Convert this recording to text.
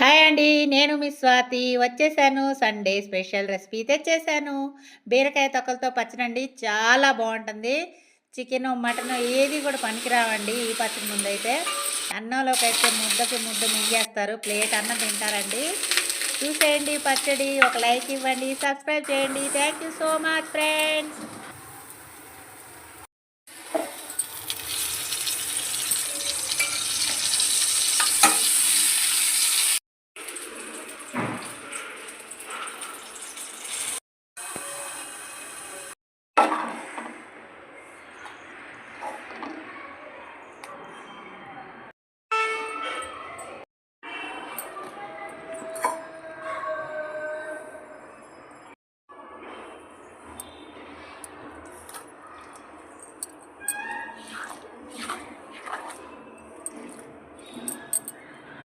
Hi అండి. నేను మీ స్వాతి వచ్చేసాను. సండే స్పెషల్ రెసిపీ తెచ్చేసాను. బీరకాయ తొక్కలతో పచ్చడండి. చాలా బావుంటుంది. చికెను, మటను ఏది కూడా పనికిరావండి ఈ పచ్చడి ముందైతే. అన్నంలోకైతే ముద్దకి ముద్ద మింగేస్తారు. ప్లేట్ అన్నం తింటారండి. చూసేయండి పచ్చడి. ఒక లైక్ ఇవ్వండి. సబ్స్క్రైబ్ చేయండి. Thank you so much friends.